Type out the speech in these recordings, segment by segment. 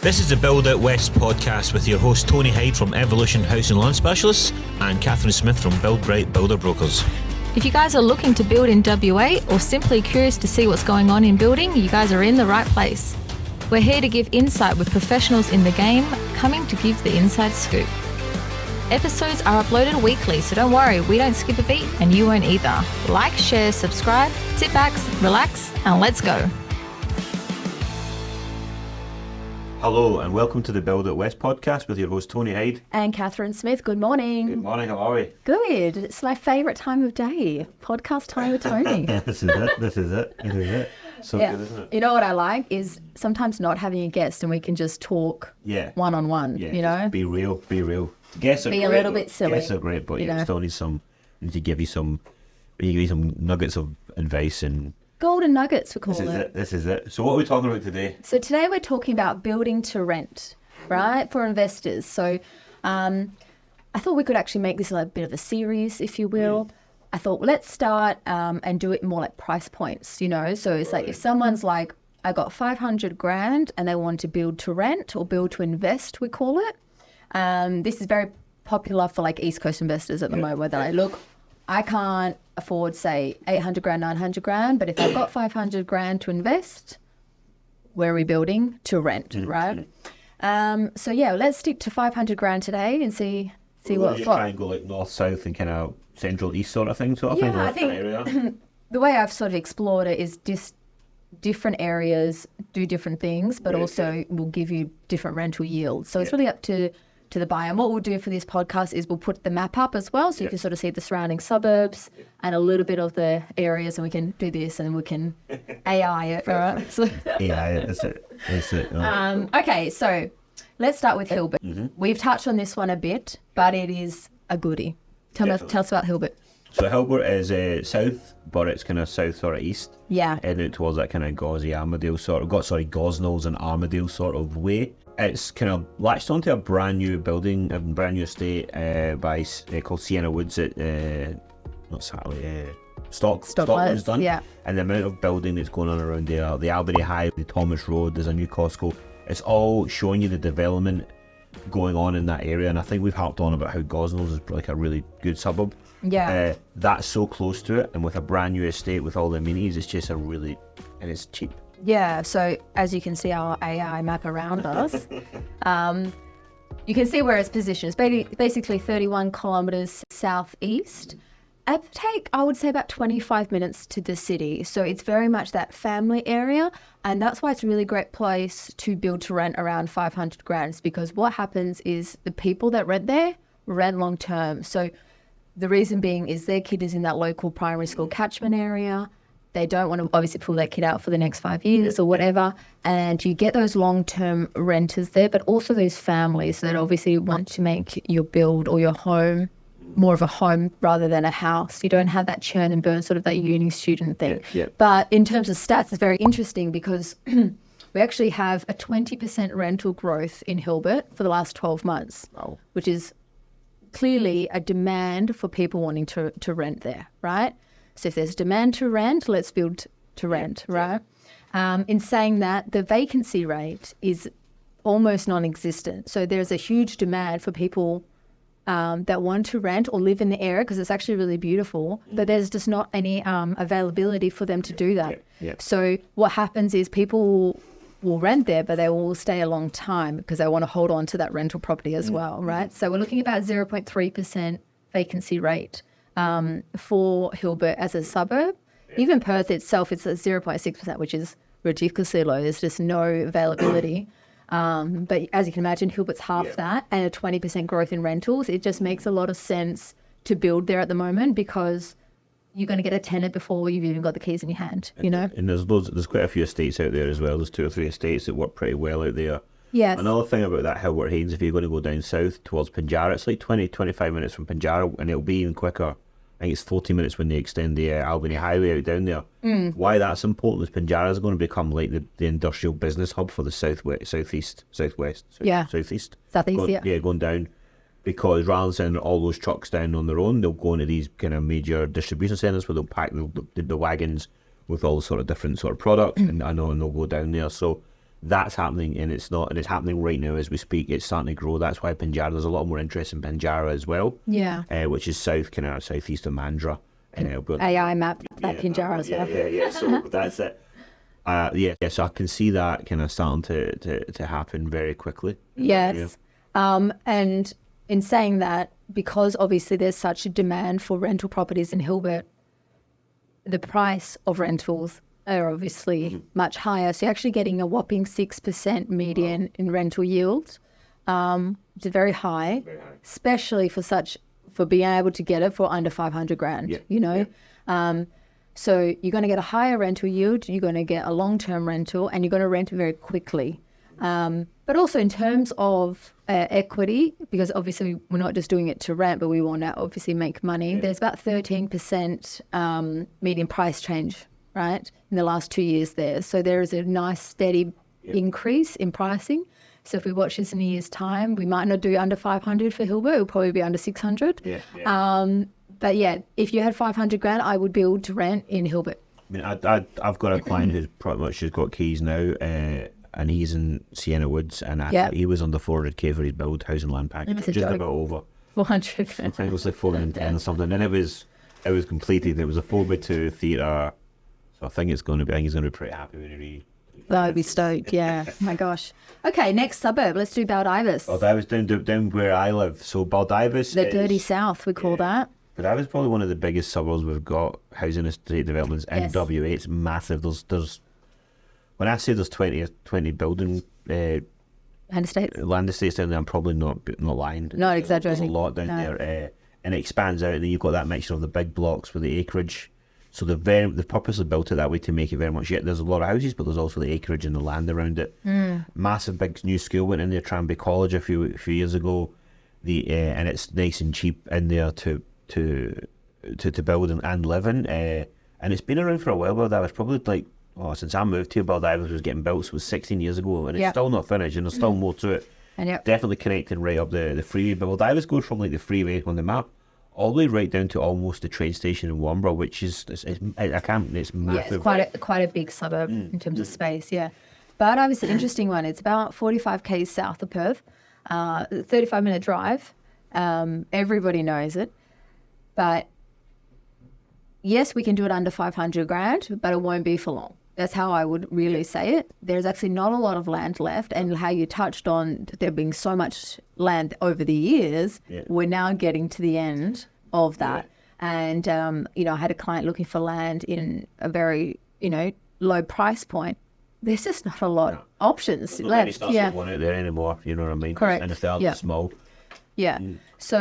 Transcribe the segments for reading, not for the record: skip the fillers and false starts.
This is the Build Out West podcast with your host Tony Hyde from Evolution House and Lawn Specialists and Catherine Smith from Build Bright Builder Brokers. If you guys are looking to build in WA or simply curious to see what's going on in building, you guys are in the right place. We're here to give insight with professionals in the game, coming to give the inside scoop. Episodes are uploaded weekly, so don't worry, we don't skip a beat and you won't either. Like, share, subscribe, sit back, relax, and let's go. Hello and welcome to the Build Out West podcast with your host Tony Hyde. And Catherine Smith, good morning. Good morning, how are we? Good. It's my favourite time of day. Podcast time with Tony. This is it. So yeah. good, isn't it? You know what I like is sometimes not having a guest and we can just talk one-on-one, you know? Be real. Guests are Be great, a little bit silly. Guests are great, but you know? still need to give you some nuggets of advice and... Golden nuggets, we call it. This is it. So what are we talking about today? So today we're talking about building to rent, right, for investors. So I thought we could actually make this a bit of a series, if you will. I thought, let's start and do it more like price points, you know. So it's like if someone's like, I got 500 grand and they want to build to rent or build to invest, we call it. This is very popular for like East Coast investors at the moment, where they're like, look, I can't afford, say, 800 grand, 900 grand, but if I've got 500 grand to invest, where are we building? To rent, right? So yeah, let's stick to 500 grand today and see what's what. Try and go like north, south and kind of central, east sort of thing, I think the way I've sort of explored it is just different areas do different things, but also will give you different rental yields. So it's really up to the buyer. And what we'll do for this podcast is we'll put the map up as well, so you can sort of see the surrounding suburbs and a little bit of the areas, and we can do this and we can AI it. All right? So, AI, that's it. Okay, so let's start with Hilbert. We've touched on this one a bit, but it is a goodie. Tell us about Hilbert. So Hilbert is south, but it's kind of south sort of east. Yeah. Heading out towards that kind of Gosnells and Armadale sort of way. It's kind of latched onto a brand new building, a brand new estate called Sienna Woods at Stockland's done. Yeah. And the amount of building that's going on around there, the Albany High, the Thomas Road, there's a new Costco. It's all showing you the development going on in that area, and I think we've harped on about how Gosnells is like a really good suburb. Yeah. That's so close to it, and with a brand new estate with all the amenities, it's just and it's cheap. Yeah, so as you can see our AI map around us, you can see where it's positioned. It's basically 31 kilometres southeast. It would take, I would say, about 25 minutes to the city. So it's very much that family area, and that's why it's a really great place to build to rent around 500 grand, because what happens is the people that rent there rent long term. So the reason being is their kid is in that local primary school catchment area. They don't want to obviously pull their kid out for the next 5 years or whatever. And you get those long-term renters there, but also those families that obviously want to make your build or your home more of a home rather than a house. You don't have that churn and burn, sort of that uni student thing. But in terms of stats, it's very interesting because we actually have a 20% rental growth in Hilbert for the last 12 months, which is clearly a demand for people wanting to rent there, right? So if there's demand to rent, let's build to rent, right? In saying that, the vacancy rate is almost non-existent. So there's a huge demand for people that want to rent or live in the area because it's actually really beautiful, but there's just not any availability for them to do that. So what happens is people will rent there, but they will stay a long time because they want to hold on to that rental property as well, right? So we're looking at about 0.3% vacancy rate for Hilbert as a suburb. Even Perth itself, it's at 0.6%, which is ridiculously low. There's just no availability. But as you can imagine, Hilbert's half that, and a 20% growth in rentals. It just makes a lot of sense to build there at the moment because you're going to get a tenant before you've even got the keys in your hand, you know? And there's quite a few estates out there as well. There's 2 or 3 estates that work pretty well out there. Yes. Another thing about that Hilbert Haines, if you're going to go down south towards Pinjarra, it's like 20-25 minutes from Pinjarra, and it'll be even quicker. I think it's 40 minutes when they extend the Albany Highway out down there. Why that's important is Pinjarra is going to become like the industrial business hub for the southeast. Going down, because rather than sending all those trucks down on their own, they'll go into these kind of major distribution centres where they'll pack the wagons with all sort of different sort of products, and they'll go down there. So that's happening, and it's happening right now as we speak. It's starting to grow. That's why Pinjarra, there's a lot more interest in Pinjarra as well. Yeah. Which is southeast of Mandurah. But AI map that Pinjarra as well. Yeah. So that's it. So I can see that kind of starting to happen very quickly. Yes. Yeah. And in saying that, because obviously there's such a demand for rental properties in Hilbert, the price of rentals are obviously much higher. So you're actually getting a whopping 6% median in rental yields, which is very high, especially for being able to get it for under 500 grand, you know. Yeah. So you're going to get a higher rental yield, you're going to get a long-term rental, and you're going to rent it very quickly. But also in terms of equity, because obviously we're not just doing it to rent, but we want to obviously make money. Yeah. There's about 13% median price change, right, in the last 2 years there. So there is a nice steady increase in pricing. So if we watch this in a year's time, we might not do under 500 for Hilbert. It'll probably be under 600. But yeah, if you had 500 grand, I would build to rent in Hilbert. I mean, I've got a client who's pretty much just got keys now, and he's in Sienna Woods, and he was under 400k for his build house and land package, just about over 400. I think it was like 410 or something, and it was completed. It was a 4x2 theatre, so I think he's going to be pretty happy with it. That would be stoked, yeah. Oh my gosh. Okay, next suburb. Let's do Baldivis. Baldivis down where I live. So Baldivis, the dirty south, we call that. Baldivis is probably one of the biggest suburbs we've got. Housing estate developments in WA. It's massive. There's when I say there's 20 building land estates down there, I'm probably not lying. Not exaggerating. There's a lot down there, and it expands out, and then you've got that mixture of the big blocks with the acreage. So they've purposely built it that way to make it very much. Yeah, there's a lot of houses, but there's also the acreage and the land around it. Massive big new school went in there, Tranby College, a few years ago. And it's nice and cheap in there to build and live in. And it's been around for a while. But that was probably since I moved here, Baldivis was getting built. So it was 16 years ago, and it's still not finished, and there's still more to it. And definitely connecting right up the freeway. But Baldivis goes from like the freeway on the map all the way right down to almost the train station in Warnbro, which is it's massive. Yeah, it's quite a big suburb in terms of space. Yeah, Baldivis is an interesting one. It's about 45 k's south of Perth, 35-minute drive. Everybody knows it, but yes, we can do it under 500 grand, but it won't be for long. That's how I would really say it. There's actually not a lot of land left, and how you touched on there being so much land over the years, we're now getting to the end of that. And, I had a client looking for land in a very, low price point. There's just not a lot of options left. One out there anymore, you know what I mean? Correct. And if they are small. Yeah. So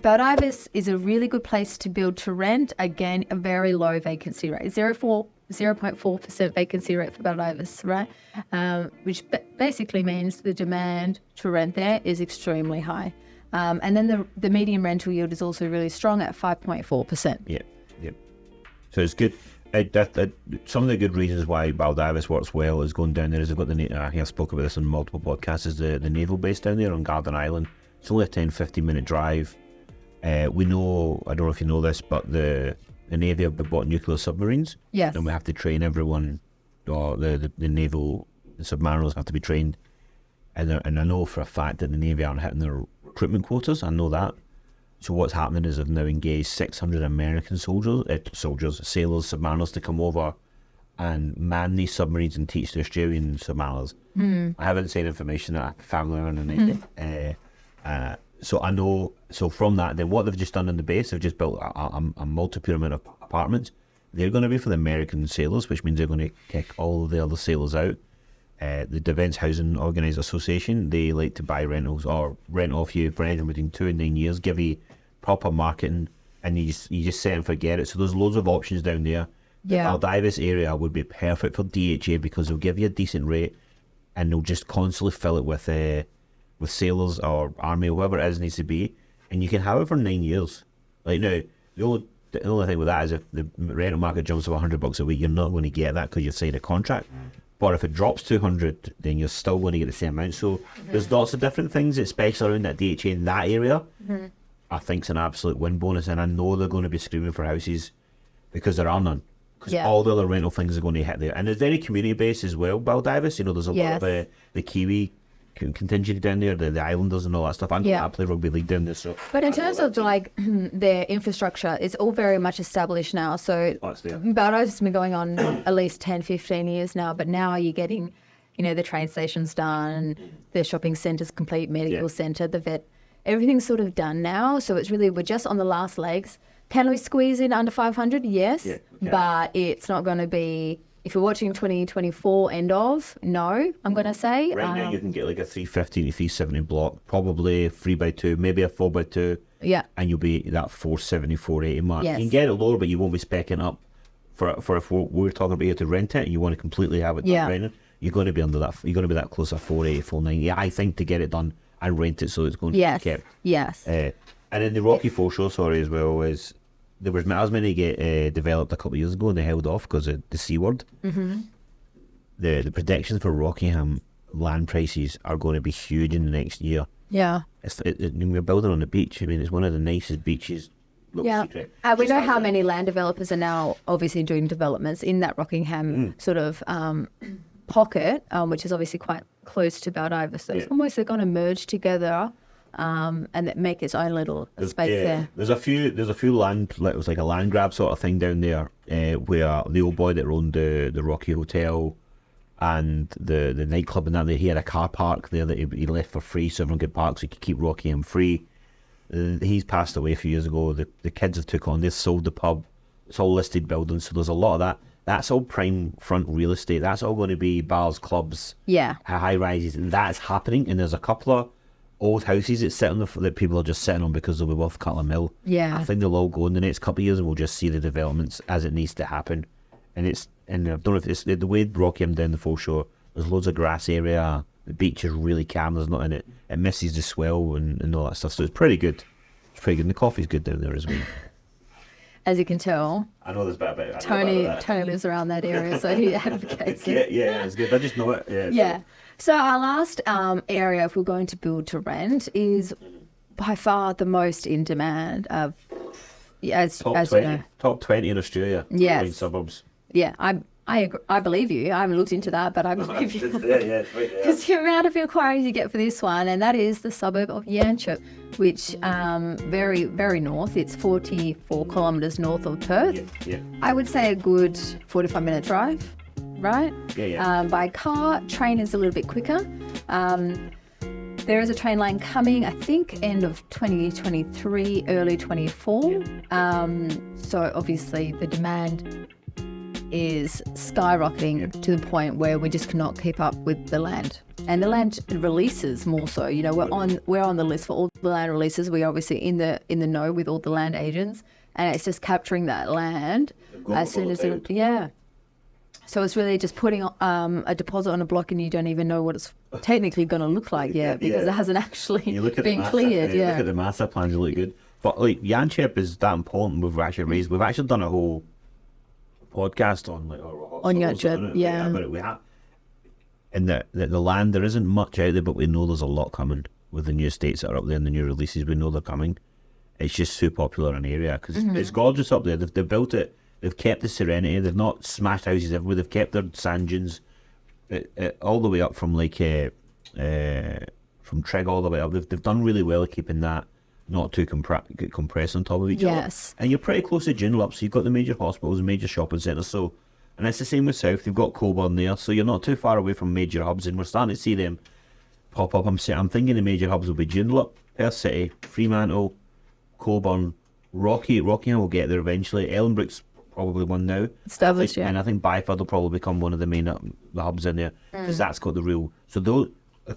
Baldivis is a really good place to build to rent. Again, a very low vacancy rate, 0.4% vacancy rate for Baldivis, right? Which basically means the demand to rent there is extremely high. And then the median rental yield is also really strong at 5.4%. Yeah. So it's good. Some of the good reasons why Baldivis works well is going down there is they've got I spoke about this on multiple podcasts, is the naval base down there on Garden Island. It's only a 10-15 minute drive. We know, I don't know if you know this, but the Navy have bought nuclear submarines. Yes. And we have to train everyone, or the naval submariners have to be trained. And I know for a fact that the Navy aren't hitting their recruitment quotas. I know that. So what's happening is they've now engaged 600 American sailors, submariners to come over and man these submarines and teach the Australian submariners. I haven't seen information that I have family underneath it. So I know, so from that, then what they've just done in the base, they've just built a multi-pyramid of apartments. They're going to be for the American sailors, which means they're going to kick all of the other sailors out. The Defence Housing Organised Association, they like to buy rentals or rent off you for anything between 2 and 9 years, give you proper marketing, and you just set and forget it. So there's loads of options down there. Yeah. The Baldivis area would be perfect for DHA because they'll give you a decent rate, and they'll just constantly fill it with sailors or army or whoever it is needs to be, and you can have it for 9 years. Like now, the only thing with that is if the rental market jumps up $100 a week, you're not going to get that because you've signed a contract. But if it drops 200, then you're still going to get the same amount. So there's lots of different things, especially around that DHA in that area. I think it's an absolute win bonus, and I know they're going to be screaming for houses because there are none. because all the other rental things are going to hit there. And there's very community based as well, Baldivis. You know, there's a lot of the Kiwi contingent down there, the Islanders and all that stuff. I play rugby league down there. So, but in terms of like their infrastructure, it's all very much established now. So Baldivis has been going on at least 10, 15 years now. But now you're getting, you know, the train station's done, the shopping centre's complete, medical centre, the vet, everything's sort of done now. So it's really, we're just on the last legs. Can we squeeze in under 500? Yes, but it's not going to be. If you're watching 2024 end of, no, I'm going to say. Right now you can get like a 350 to 370 block, probably a 3x2, maybe a 4x2. Yeah. And you'll be that 470, 480 mark. Yes. You can get it lower, but you won't be specking up for if we're talking about you to rent it and you want to completely have it done rented, you're going to be under that. You're going to be that close to 480, 490. I think, to get it done and rent it so it's going to be kept. Yes. And in the Rocky Foreshore, as well, is there was as many get developed a couple of years ago and they held off because of the C word. Mm-hmm. The predictions for Rockingham land prices are going to be huge in the next year. Yeah. We're building on the beach. I mean, it's one of the nicest beaches. Yeah. We know how many land developers are now obviously doing developments in that Rockingham sort of pocket, which is obviously quite close to Baldivis. So it's almost they're going to merge together. And make its own little space there. There's a few land, it was like a land grab sort of thing down there, where the old boy that owned the Rocky Hotel and the nightclub and that, he had a car park there that he left for free so everyone could park so he could keep Rockingham free. He's passed away a few years ago. The kids have took on, they sold the pub. It's all listed buildings, so there's a lot of that. That's all prime front real estate. That's all going to be bars, clubs, high rises, and that's happening. And there's a couple of old houses that sit on that people are just sitting on because they'll be worth a couple of mil. Yeah, I think they'll all go in the next couple of years, and we'll just see the developments as it needs to happen. And I don't know if it's the way Rockingham down the foreshore. There's loads of grass area. The beach is really calm. There's not in it. It misses the swell and all that stuff. So it's pretty good. It's pretty good. And the coffee's good down there as well. As you can tell, I know there's a bit about it. Tony lives around that area, so he advocates it. Yeah, it's good. I just know it. Yeah. So our last area, if we're going to build to rent, is by far the most in demand of, as top 20, you know. Top 20 in Australia. Yes. Suburbs. Yeah, I agree. I believe you. I haven't looked into that, but I believe you. It's right there. Because the amount of inquiries you get for this one, and that is the suburb of Yanchep, which very, very north. It's 44 kilometres north of Perth. Yeah. I would say a good 45-minute drive. Right? Yeah. By car, train is a little bit quicker. There is a train line coming, I think, end of 2023, early 24. So obviously the demand is skyrocketing to the point where we just cannot keep up with the land. And the land releases more so. You know, we're on the list for all the land releases. We're obviously in the know with all the land agents, and it's just capturing that land as soon as So it's really just putting a deposit on a block and you don't even know what it's technically going to look like yet because it hasn't actually been cleared. You look at the master plans, you look good. But like Yanchep is that important. We've actually done a whole podcast on Yanchep. Yeah. But we have, and the land, there isn't much out there, but we know there's a lot coming with the new estates that are up there and the new releases. We know they're coming. It's just so popular an area because it's gorgeous up there. They've built it. They've kept the serenity. They've not smashed houses everywhere. They've kept their sand dunes all the way up from from Trig all the way up. They've done really well at keeping that not too compressed on top of each other. And you're pretty close to Joondalup, so you've got the major hospitals and major shopping centres. So, and it's the same with South. You've got Coburn there, so you're not too far away from major hubs, and we're starting to see them pop up. I'm thinking the major hubs will be Joondalup, Perth City, Fremantle, Coburn, Rockingham will get there eventually. Ellenbrook's probably one now. Established, yeah. And I think Byford will probably become one of the main the hubs in there because that's got the real. So those,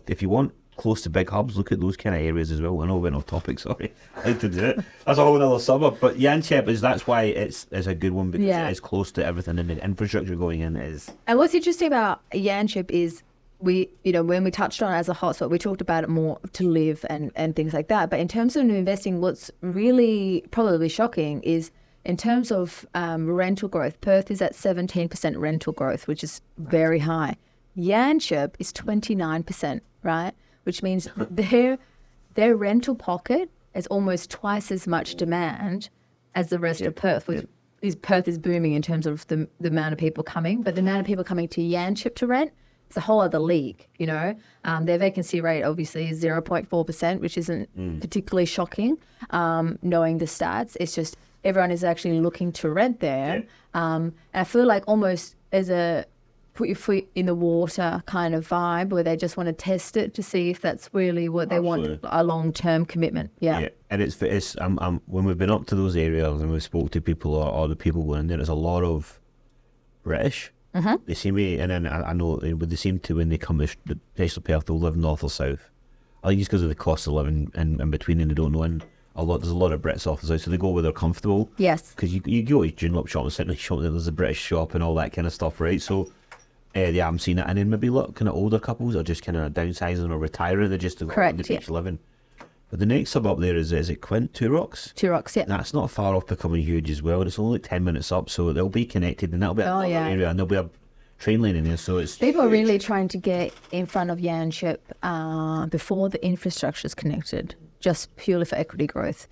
if you want close to big hubs, look at those kind of areas as well. I know we went off topic, sorry. I had to do it. That's a whole other suburb. But Yanchep that's why it's a good one because it is close to everything and the infrastructure going in is. And what's interesting about Yanchep is when we touched on it as a hotspot, we talked about it more to live and things like that. But in terms of investing, what's really probably shocking is in terms of rental growth, Perth is at 17% rental growth, which is very high. Yanchep is 29%, right? Which means their rental pocket is almost twice as much demand as the rest of Perth, Perth is booming in terms of the amount of people coming, but the amount of people coming to Yanchep to rent, it's a whole other league, you know. Their vacancy rate obviously is 0.4%, which isn't particularly shocking, knowing the stats. It's just everyone is actually looking to rent there. And I feel like almost as a put your foot in the water kind of vibe where they just want to test it to see if that's really what they want, a long-term commitment. Yeah. And it's when we've been up to those areas and we've spoke to people or the people going in there, there's a lot of British. They seem to, and then I know they seem to, when they come to especially Perth, they'll live north or south. I think just because of the cost of living in between, and they don't know, and there's a lot of Brits off the south, so they go where they're comfortable. Yes. Because you go to Joondalup shop and sit in the shop, there's a British shop and all that kind of stuff, right? So yeah, I'm seeing it, and then maybe look, kind of older couples are just kind of downsizing or retiring. They're just on the beach living. But the next suburb there is it Quint, Two Rocks? Two Rocks, yeah. That's not far off becoming huge as well, and it's only like 10 minutes up, so they'll be connected, and that'll be another area, and there'll be a train lane in there, so it's people are really trying to get in front of Yanchep before the infrastructure is connected, just purely for equity growth.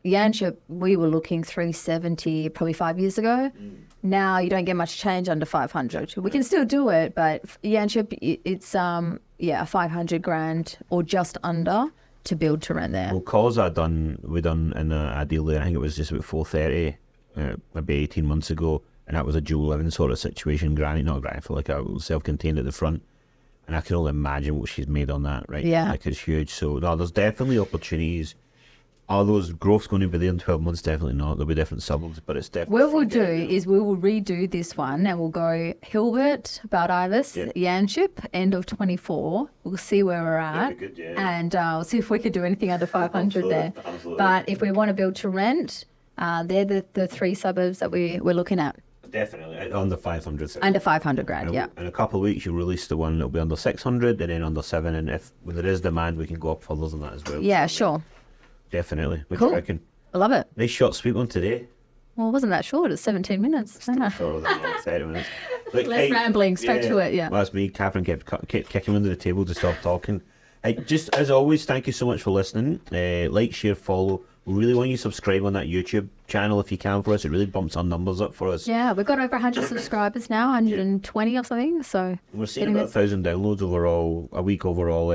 Yanchep, we were looking 370 probably 5 years ago. Now you don't get much change under 500. We can still do it, but Yanchep, it's 500 grand or just under to build to rent there. Well, cause we done in a deal there, I think it was just about 430 maybe 18 months ago, and that was a dual living sort of situation, not granny, for like a self-contained at the front. And I can only imagine what she's made on that, right? Yeah. Like, it's huge. So no, there's definitely opportunities. Are those growths going to be there in 12 months? Definitely not. There'll be different suburbs, but it's definitely... What we'll do is we will redo this one and we'll go Hilbert, Baldivis, Yanchep, end of 24. We'll see where we're at. Good, and we'll see if we could do anything under 500 there. Absolutely. But if we want to build to rent, they're the three suburbs that we're looking at. Definitely. Under 500. Under 500 grand, In a couple of weeks, you'll release the one that'll be under 600 and then under 7. And when there is demand, we can go up further than that as well. Yeah, sure. Definitely. What Cool. do you reckon? I love it. Nice short, sweet one today. Well, it wasn't that short. It's 17 minutes. I know. Shorter than that, 30 minutes. Look, Less rambling, straight to it, yeah. Well, that's me. Catherine kept kicking under the table to stop talking. Hey, just as always, thank you so much for listening. Like, share, follow. We really want you to subscribe on that YouTube channel if you can for us. It really bumps our numbers up for us. Yeah, we've got over 100 subscribers now, 120 or something. So we're seeing about 1,000 downloads overall, a week overall.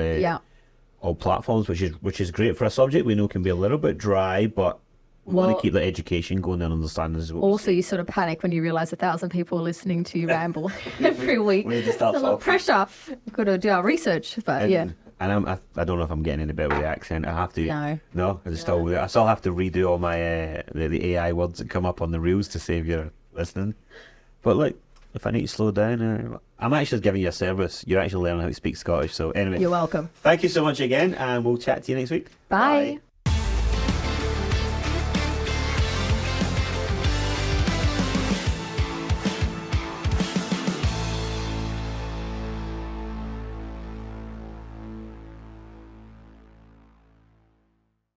All platforms, which is great for a subject we know can be a little bit dry, but we want to keep the education going and understanding as well. Also, you sort of panic when you realise 1,000 people are listening to you ramble every week. We need to start it's a lot of pressure. We've got to do our research, but And I don't know if I'm getting any better with the accent. I have to. No, I still have to redo all my the AI words that come up on the reels to save you listening. But look, if I need to slow down, I'm actually giving you a service. You're actually learning how to speak Scottish. So anyway, you're welcome. Thank you so much again, and we'll chat to you next week. Bye.